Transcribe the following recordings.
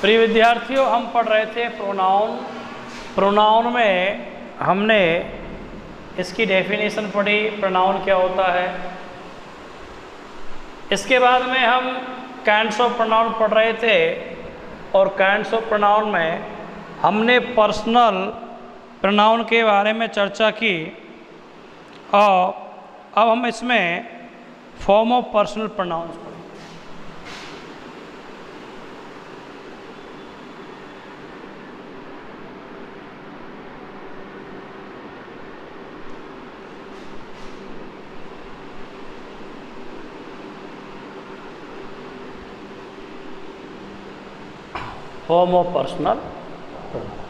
प्रिय विद्यार्थियों, हम पढ़ रहे थे प्रोनाउन। प्रोनाउन में हमने इसकी डेफिनेशन पढ़ी, प्रोनाउन क्या होता है। इसके बाद में हम काइंड्स ऑफ प्रोनाउन पढ़ रहे थे और काइंड्स ऑफ प्रोनाउन में हमने पर्सनल प्रोनाउन के बारे में चर्चा की और अब हम इसमें फॉर्म ऑफ पर्सनल प्रोनाउंस पढ़ेंगे। Form of personal pronoun.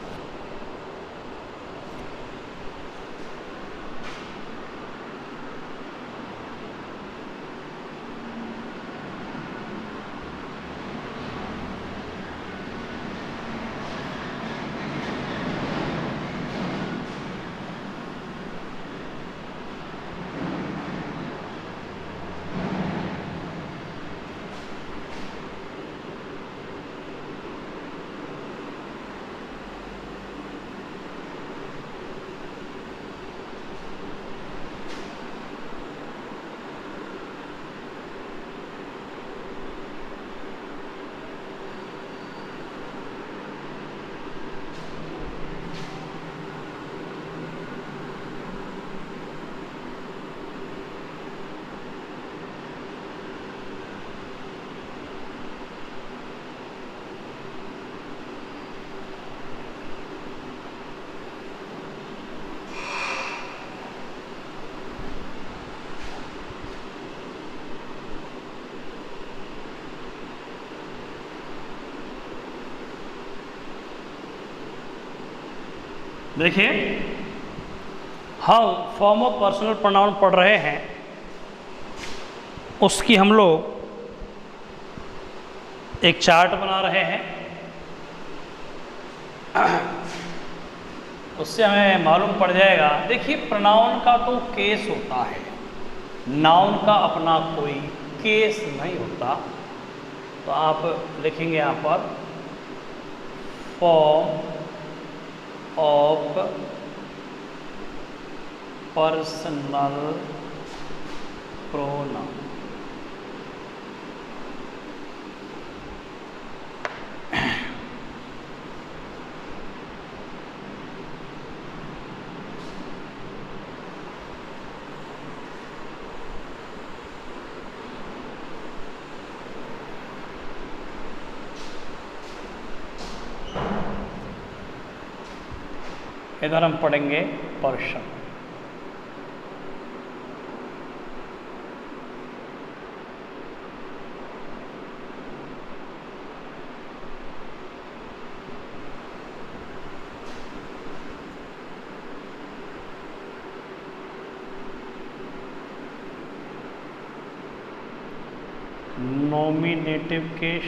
देखिए, हम फॉर्म ऑफ पर्सनल प्रोनाउन पढ़ रहे हैं, उसकी हम लोग एक चार्ट बना रहे हैं। उससे हमें मालूम पड़ जाएगा। देखिए, प्रोनाउन का तो केस होता है, नाउन का अपना कोई केस नहीं होता। तो आप लिखेंगे यहाँ पर फॉर्म ऑफ पर्सनल प्रोनाउन। इधर हम पढ़ेंगे person. Nominative case,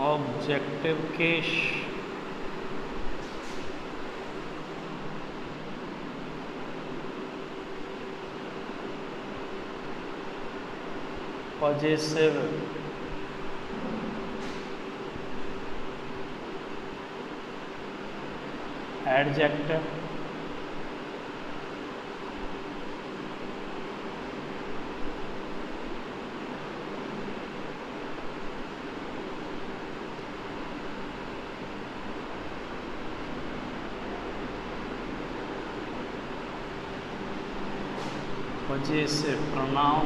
objective case, possessive, adjective, possessive pronoun,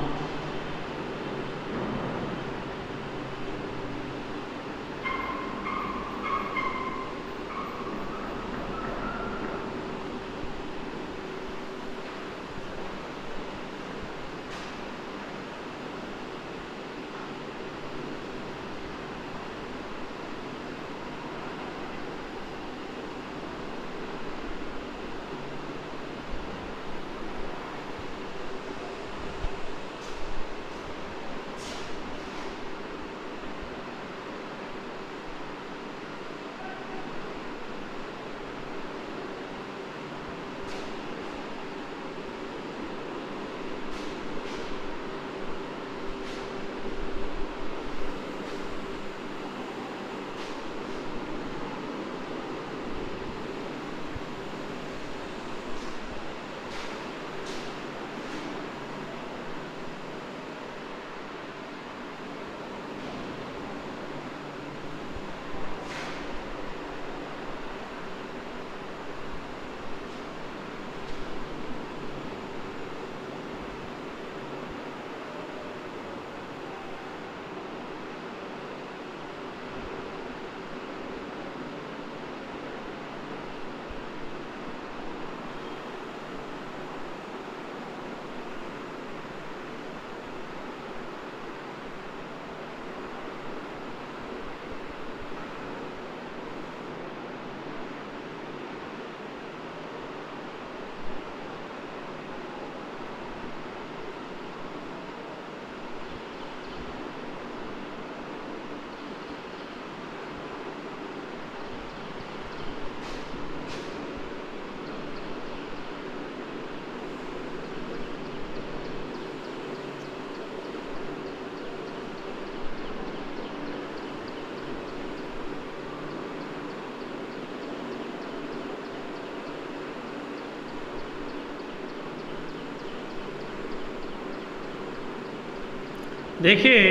देखिए,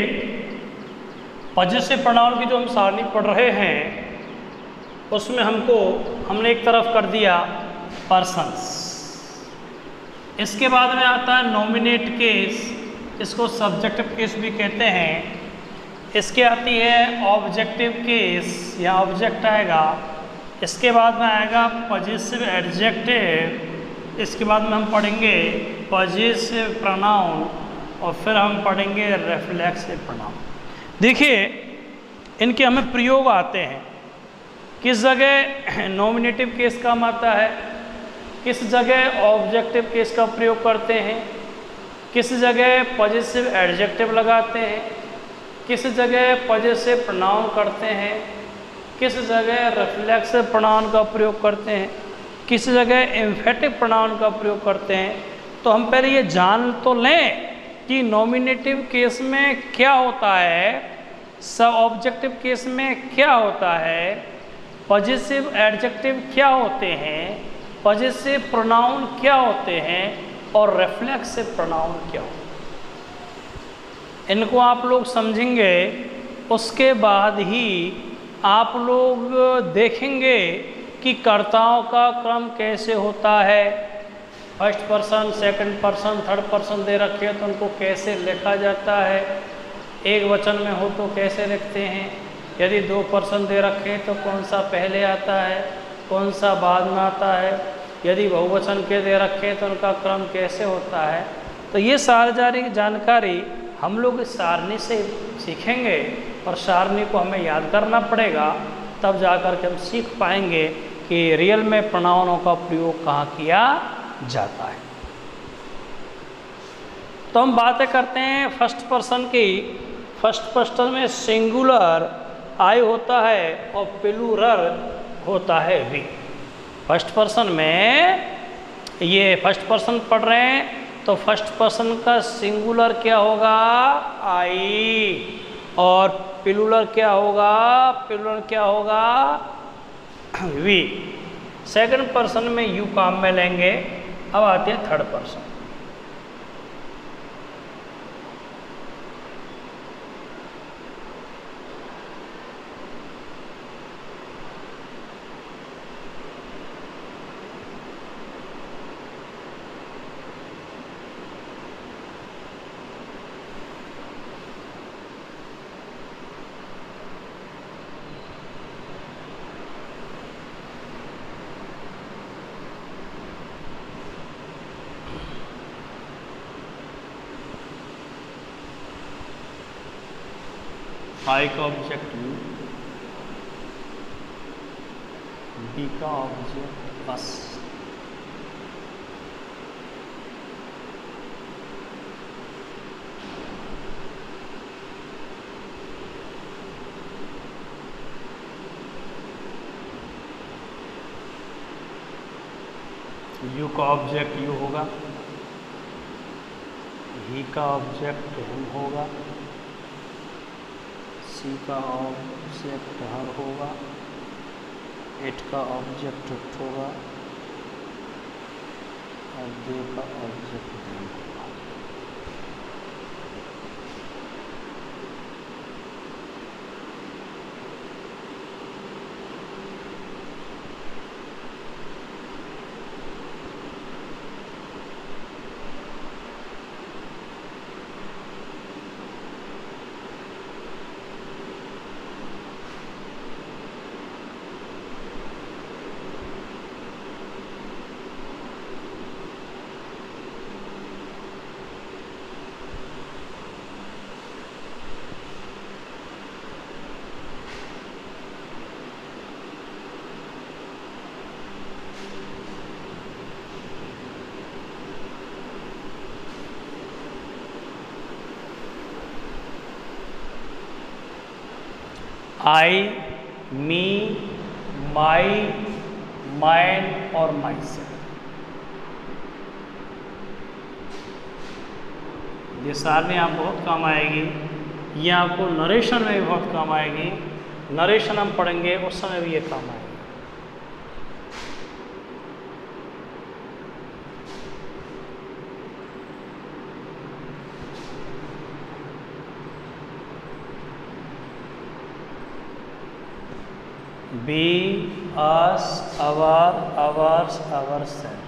पॉजिटिव प्रोनाउन की जो हम सारणी पढ़ रहे हैं उसमें हमने एक तरफ कर दिया पर्सन्स। इसके बाद में आता है नॉमिनेट केस, इसको सब्जेक्टिव केस भी कहते हैं। इसके आती है ऑब्जेक्टिव केस, या ऑब्जेक्ट आएगा। इसके बाद में आएगा पॉजिटिव एडजेक्टिव। इसके बाद में हम पढ़ेंगे पॉजिटिव प्रोनाउन, और फिर हम पढ़ेंगे रिफ्लेक्सिव प्रोनाउन। देखिए, इनके हमें प्रयोग आते हैं। किस जगह नॉमिनेटिव केस काम आता है, किस जगह ऑब्जेक्टिव केस का प्रयोग करते हैं, किस जगह पॉजिटिव एडजेक्टिव लगाते हैं, किस जगह पॉजिटिव प्रोनाउन करते हैं, किस जगह रिफ्लेक्सिव प्रोनाउन का प्रयोग करते हैं, किस जगह एम्फेटिक प्रोनाउन का प्रयोग करते हैं। तो हम पहले ये जान तो लें कि नॉमिनेटिव केस में क्या होता है, सब ऑब्जेक्टिव केस में क्या होता है, पॉजिटिव एडजेक्टिव क्या होते हैं, पॉजिटिव प्रोनाउन क्या होते हैं, और रिफ्लेक्सिव प्रोनाउन क्या होते हैं। इनको आप लोग समझेंगे, उसके बाद ही आप लोग देखेंगे कि कर्ताओं का क्रम कैसे होता है। First person, second person, third person दे रखे हैं तो उनको कैसे लिखा जाता है, एक वचन में हो तो कैसे लिखते हैं, यदि दो पर्सन दे रखे हैं तो कौन सा पहले आता है, कौन सा बाद में आता है, यदि बहुवचन के दे रखे हैं तो उनका क्रम कैसे होता है। तो ये सारी जानकारी हम लोग इस सारणी से सीखेंगे, और सारणी को हमें याद करना पड़ेगा, तब जाकर के हम सीख पाएंगे कि रियल में प्रोनाउनों का प्रयोग कहाँ किया जाता है। तो हम बातें करते हैं फर्स्ट पर्सन की। फर्स्ट पर्सन में सिंगुलर आई होता है और प्लूरल होता है वी। फर्स्ट पर्सन में, ये फर्स्ट पर्सन पढ़ रहे हैं तो फर्स्ट पर्सन का सिंगुलर क्या होगा, आई, और प्लूरल क्या होगा, प्लूरल क्या होगा, वी। सेकंड पर्सन में यू काम में लेंगे। अब आते हैं थर्ड पर्सन। आई का ऑब्जेक्ट यू, बी का ऑब्जेक्ट अस, यू का ऑब्जेक्ट यू होगा, ही का ऑब्जेक्ट हिम होगा, सी का ऑब्जेक्ट हर होगा, इट का ऑब्जेक्ट इट होगा, और दे का ऑब्जेक्ट देम होगा। आई, मी, माई, माइन और माई सेल्फ। ये सारणी आप बहुत काम आएगी, ये आपको नरेशन में भी बहुत काम आएगी। नरेशन हम पढ़ेंगे उस समय भी ये काम आएगी। We, us, our, ours, ourselves.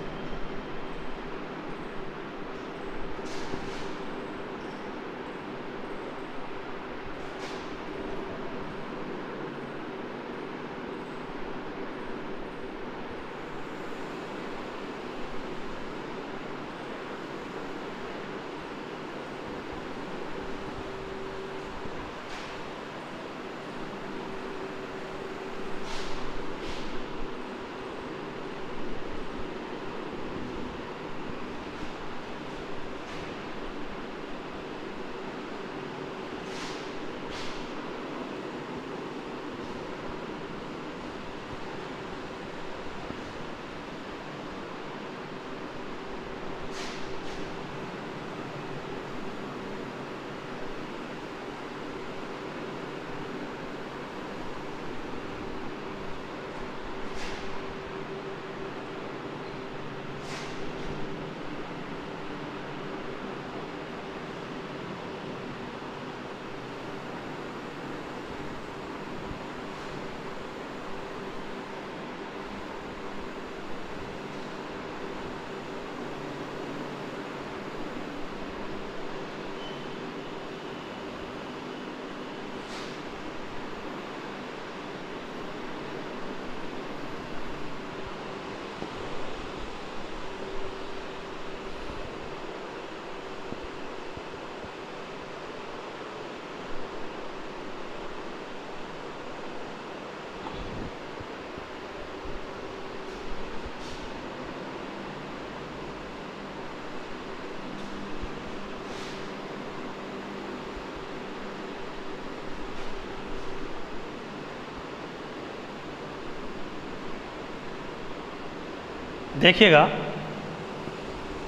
देखिएगा,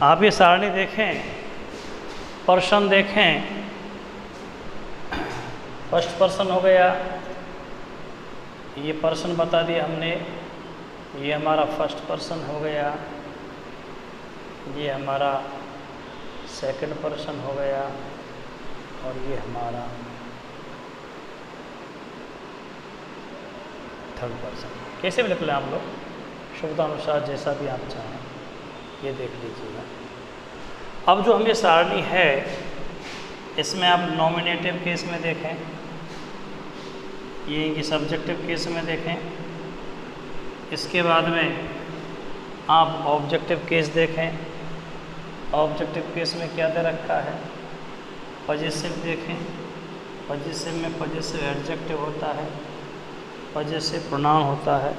आप ये सारणी देखें, पर्सन देखें, फर्स्ट पर्सन हो गया, ये पर्सन बता दिया हमने, ये हमारा फर्स्ट पर्सन हो गया, ये हमारा सेकंड पर्सन हो गया, और ये हमारा थर्ड पर्सन। कैसे भी लिख लें आप लोग, शुभतानुसार जैसा भी आप चाहें, ये देख लीजिएगा। अब जो हम ये सारणी है, इसमें आप नॉमिनेटिव केस में देखें, ये सब्जेक्टिव केस में देखें, इसके बाद में आप ऑब्जेक्टिव केस देखें। ऑब्जेक्टिव केस में क्या दे रखा है, पॉजिटिव देखें, पॉजिटिव में पॉजिटिव एडजेक्टिव होता है, पॉजिटिव प्रोनाउन होता है।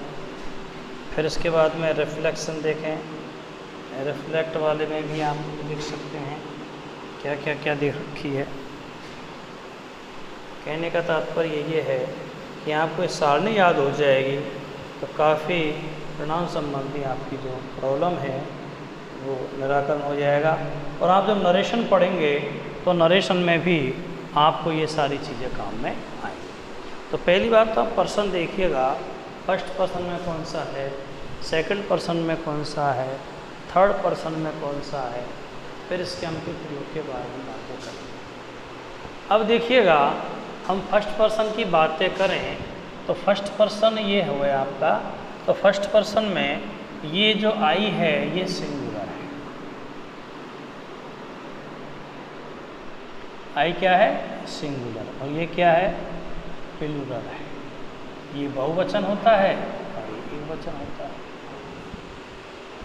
फिर इसके बाद में रिफ्लेक्शन देखें, रिफ्लेक्ट वाले में भी आप लिख सकते हैं क्या क्या क्या दे रखी है। कहने का तात्पर्य ये है कि आपको ये सारणी याद हो जाएगी तो काफ़ी प्रोनाउन संबंधी आपकी जो प्रॉब्लम है वो निराकरण हो जाएगा। और आप जब नरेशन पढ़ेंगे तो नरेशन में भी आपको ये सारी चीज़ें काम में आएंगी। तो पहली बात तो आप पर्सन देखिएगा, फर्स्ट पर्सन में कौन सा है, सेकंड पर्सन में कौन सा है, थर्ड पर्सन में कौन सा है, फिर इसके हम कुछ प्रयोग के बारे में बातें करेंगे। अब देखिएगा, हम फर्स्ट पर्सन की बातें करें तो फर्स्ट पर्सन ये हो गया आपका। तो फर्स्ट पर्सन में ये जो आई है ये सिंगुलर है। आई क्या है, सिंगुलर, और ये क्या है, प्लूरल है। ये बहुवचन होता है और ये एक वचन होता है।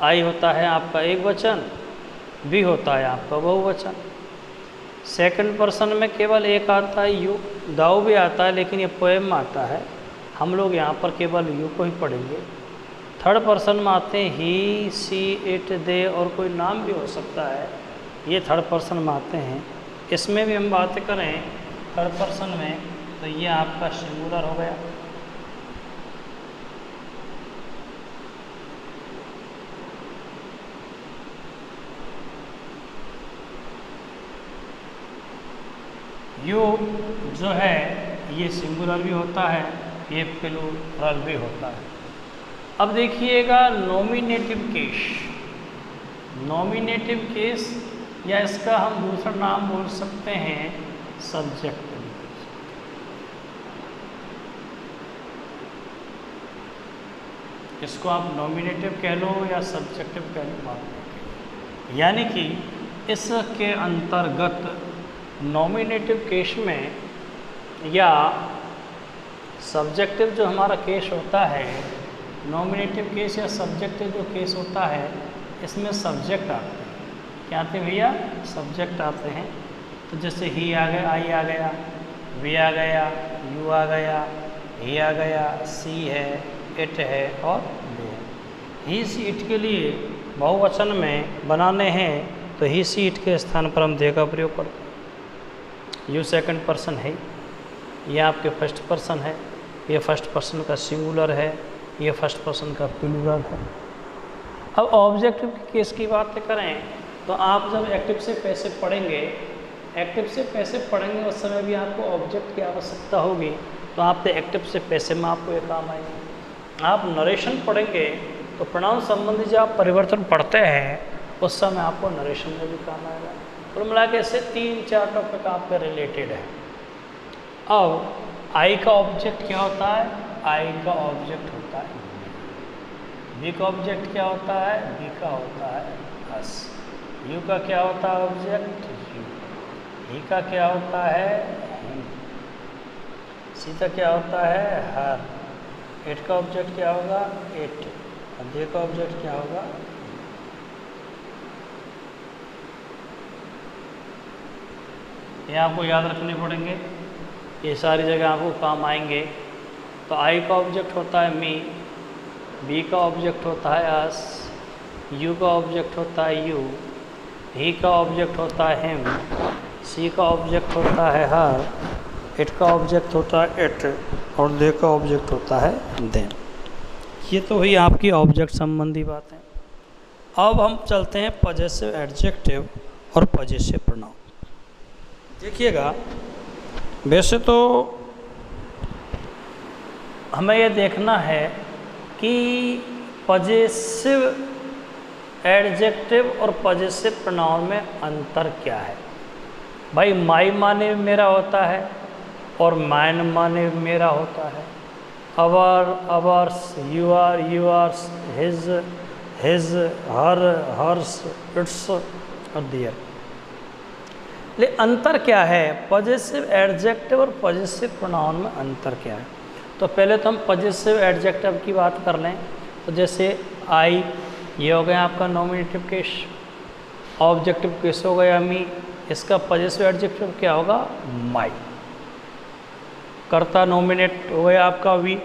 आई होता है आपका एक वचन, बी होता है आपका बहुवचन। सेकंड पर्सन में केवल एक आता है यू, दाऊ भी आता है लेकिन ये पोएम में आता है, हम लोग यहाँ पर केवल यू को ही पढ़ेंगे। थर्ड पर्सन में आते हैं ही, सी, इट, दे, और कोई नाम भी हो सकता है, ये थर्ड पर्सन में आते हैं। इसमें भी हम बात करें थर्ड पर्सन में तो ये आपका सिंगुलर हो गया। यू जो है ये सिंगुलर भी होता है, ये प्लूरल भी होता है। अब देखिएगा नॉमिनेटिव केस। नॉमिनेटिव केस या इसका हम दूसरा नाम बोल सकते हैं सब्जेक्टिव। इसको आप नॉमिनेटिव कह लो या सब्जेक्टिव कह लो, बात नहीं। यानी कि इसके अंतर्गत नॉमिनेटिव केस में या सब्जेक्टिव जो हमारा केस होता है, नॉमिनेटिव केस या सब्जेक्टिव जो केस होता है, इसमें सब्जेक्ट आते हैं। क्या आते हैं भैया? सब्जेक्ट आते हैं। तो जैसे ही आ गया, आई आ गया, वी आ गया, यू आ गया, ही आ गया, सी है, इट है और दे है। ही सी इट के लिए बहुवचन में बनाने हैं तो ही सी इट के स्थान पर हम दे का प्रयोग करते हैं। यू सेकंड पर्सन है, यह आपके फर्स्ट पर्सन है, ये फर्स्ट पर्सन का सिंगुलर है, ये फर्स्ट पर्सन का प्लूरल है। अब ऑब्जेक्टिव के केस की बात करें तो आप जब एक्टिव से पैसिव पढ़ेंगे, एक्टिव से पैसिव पढ़ेंगे उस समय भी आपको ऑब्जेक्ट की आवश्यकता होगी, तो आप एक्टिव से पैसिव में आपको ये काम आएंगे। आप नरेशन पढ़ेंगे तो प्रोनाउन संबंधी जब आप परिवर्तन पढ़ते हैं उस समय आपको नरेशन में भी काम आएगा। कुल मिला के ऐसे 3-4 टॉपिक आपके रिलेटेड है। अब आई का ऑब्जेक्ट क्या होता है? आई का ऑब्जेक्ट होता है बी का ऑब्जेक्ट क्या होता है? बी का होता है अस। यू का क्या होता है ऑब्जेक्ट? यू। ही का क्या होता है? हिम। सी का क्या होता है? हर। इट का ऑब्जेक्ट क्या होगा? इट। और दे का ऑब्जेक्ट क्या होगा? ये आपको याद रखने पड़ेंगे, ये सारी जगह आपको काम आएंगे। तो आई का ऑब्जेक्ट होता है मी, बी का ऑब्जेक्ट होता है अस, यू का ऑब्जेक्ट होता है यू, ही का ऑब्जेक्ट होता है हिम, सी का ऑब्जेक्ट होता है हर, इट का ऑब्जेक्ट होता है इट और दे का ऑब्जेक्ट होता है देम। ये तो हुई आपकी ऑब्जेक्ट संबंधी बातें। अब हम चलते हैं पॉजेसिव एडजेक्टिव और पॉजेसिव प्रोनाउन। देखिएगा, वैसे तो हमें यह देखना है कि पॉजेसिव एडजेक्टिव और पॉजेसिव प्रोनाउन में अंतर क्या है। भाई माई माने मेरा होता है और माइन माने मेरा होता है। Our, ours, yours, his, her, hers, its और दियर। लेकिन अंतर क्या है? पॉजेसिव एडजेक्टिव और पॉजेसिव प्रोनाउन में अंतर क्या है? तो पहले तो हम पॉजेसिव एडजेक्टिव की बात कर लें। तो जैसे आई, ये हो गया आपका नॉमिनेटिव केस। ऑब्जेक्टिव केस हो गया मी, इसका पॉजेसिव एडजेक्टिव क्या होगा? माई। कर्ता नॉमिनेट हो गया आपका वी,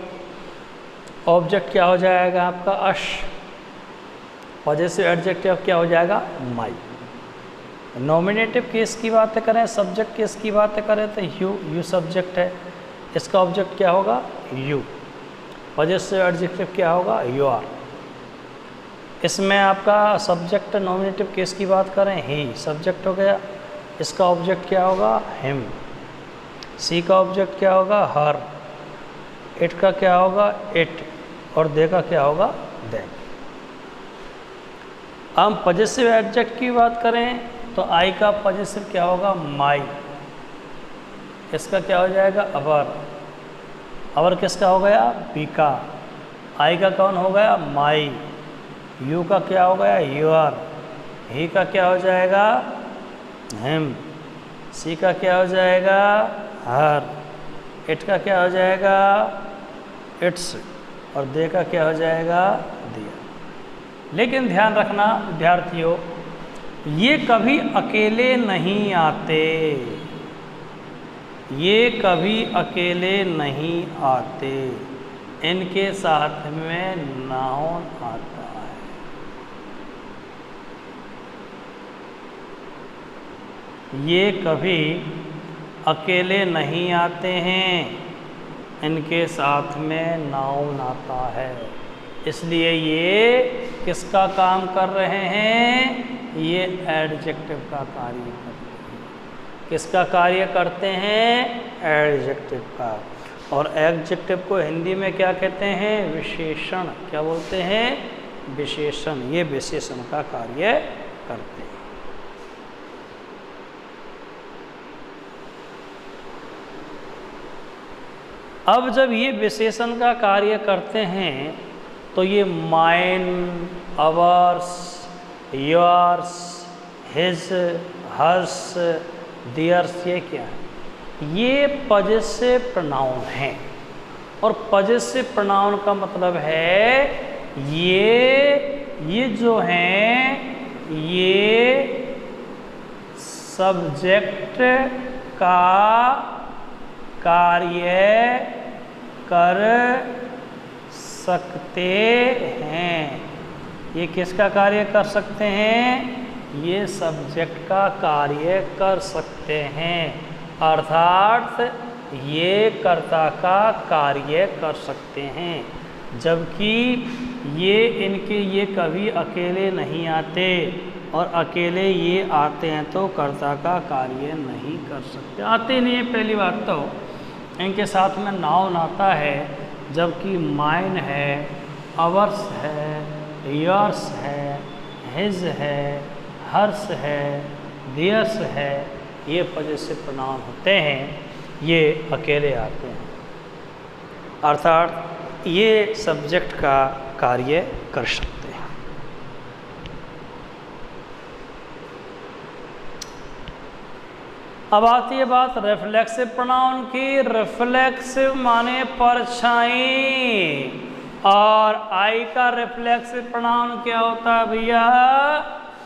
ऑब्जेक्ट क्या हो जाएगा आपका? अश। पॉजेसिव एडजेक्टिव क्या हो जाएगा? माई। नॉमिनेटिव केस की बात करें, सब्जेक्ट केस की बात करें तो यू सब्जेक्ट है, इसका ऑब्जेक्ट क्या होगा? यू। पॉजेसिव एडजेक्टिव क्या होगा? You are. इसमें आपका सब्जेक्ट नॉमिनेटिव केस की बात करें, ही सब्जेक्ट हो गया, इसका ऑब्जेक्ट क्या होगा? हिम। सी का ऑब्जेक्ट क्या होगा? हर। इट का क्या होगा? इट और दे का क्या होगा? देम। हम पॉजेसिव एडजेक्टिव की बात करें तो आई का पॉजेसिव क्या होगा? माई। इसका क्या हो जाएगा? अवर। अवर किसका हो गया? बी का। आई का कौन हो गया? माई। यू का क्या हो गया? यूर। ही का क्या हो जाएगा? हिम। सी का क्या हो जाएगा? हर। इट का क्या हो जाएगा? इट्स और दे का क्या हो जाएगा? दिया। लेकिन ध्यान रखना विद्यार्थियों, ये कभी अकेले नहीं आते, ये कभी अकेले नहीं आते, इनके साथ में नाउन आता है। ये कभी अकेले नहीं आते हैं, इनके साथ में नाउन आता है। इसलिए ये किसका काम कर रहे हैं? ये एडजेक्टिव का कार्य करते हैं। किसका कार्य करते हैं? एडजेक्टिव का। और एडजेक्टिव को हिंदी में क्या कहते हैं? विशेषण। क्या बोलते हैं? विशेषण। ये विशेषण का कार्य करते हैं। अब जब ये विशेषण का कार्य करते हैं तो ये mine, ours, yours, his, hers, theirs, ये क्या है? ये पजेसिव प्रोनाउन हैं। और पजेसिव प्रोनाउन का मतलब है ये जो हैं ये सब्जेक्ट का कार्य कर सकते हैं। ये किसका कार्य कर सकते हैं? ये सब्जेक्ट का कार्य कर सकते हैं, अर्थात ये कर्ता का कार्य कर सकते हैं। जबकि ये कभी अकेले नहीं आते, और अकेले ये आते हैं तो कर्ता का कार्य नहीं कर सकते, आते नहीं है। पहली बात तो इनके साथ में नाउन आता है, जबकि माइन है, अवर्स है, योर्स है, हिज है, हर्स है, दियर्स है, ये पजेसिव प्रोनाउन होते हैं, ये अकेले आते हैं, अर्थात ये सब्जेक्ट का कार्य कर सकते हैं। अब आती है बात रिफ्लेक्सिव प्रोनाउन की। रिफ्लेक्सिव माने परछाई, और आई का रिफ्लेक्सिव प्रोनाउन क्या होता है भैया?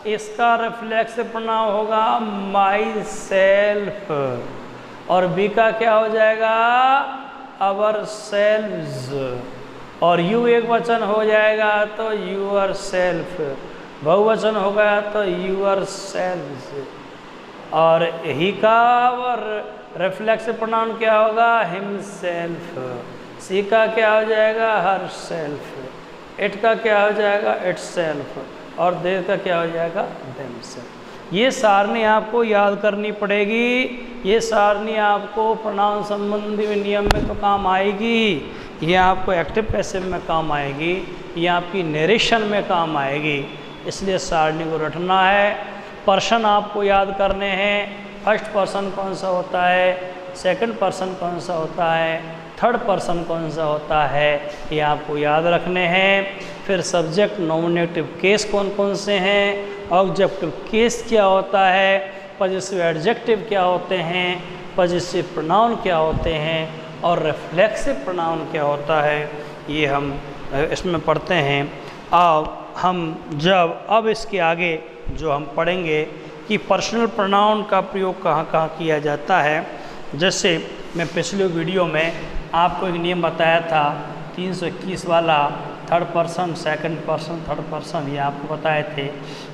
इसका रिफ्लेक्सिव प्रोनाउन होगा माई सेल्फ, और बी का क्या हो जाएगा? अवर सेल्व्स, और यू एक वचन हो जाएगा तो यूअर सेल्फ, बहुवचन हो गया तो यूअर सेल्व्स, और ही का और रिफ्लेक्सिव प्रोनाउन क्या होगा? हिमसेल्फ। सी का क्या हो जाएगा? Her self. इट का क्या हो जाएगा? इटसेल्फ, और दे का क्या हो जाएगा? देमसेल्फ। ये सारणी आपको याद करनी पड़ेगी। ये सारणी आपको प्रोनाउन संबंधी नियम में तो काम आएगी, ये आपको एक्टिव पैसिव में काम आएगी, ये आपकी नरेशन में काम आएगी। इसलिए सारणी को रटना है। पर्सन आपको याद करने हैं। फर्स्ट पर्सन कौन सा होता है, सेकंड पर्सन कौन सा होता है, थर्ड पर्सन कौन सा होता है, ये आपको याद रखने हैं। फिर सब्जेक्ट नॉमिनेटिव केस कौन कौन से हैं, ऑब्जेक्टिव केस क्या होता है, पजेसिव एडजेक्टिव क्या होते हैं, पजेसिव प्रोनाउन क्या होते हैं, और रिफ्लेक्सिव प्रोनाउन क्या होता है, ये हम इसमें पढ़ते हैं। अब इसके आगे जो हम पढ़ेंगे कि पर्सनल प्रोनाउन का प्रयोग कहाँ कहाँ किया जाता है। जैसे मैं पिछले वीडियो में आपको एक नियम बताया था 321 वाला, third person, second person, third person, ये आपको बताए थे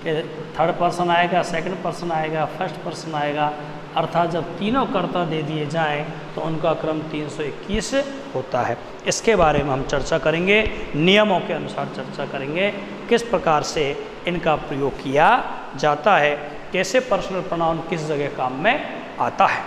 कि थर्ड पर्सन आएगा, सेकंड पर्सन आएगा, फर्स्ट पर्सन आएगा, अर्थात जब तीनों कर्ता दे दिए जाएं तो उनका क्रम 321 होता है। इसके बारे में हम चर्चा करेंगे, नियमों के अनुसार चर्चा करेंगे, किस प्रकार से इनका प्रयोग किया जाता है, कैसे पर्सनल प्रोनाउन किस जगह काम में आता है।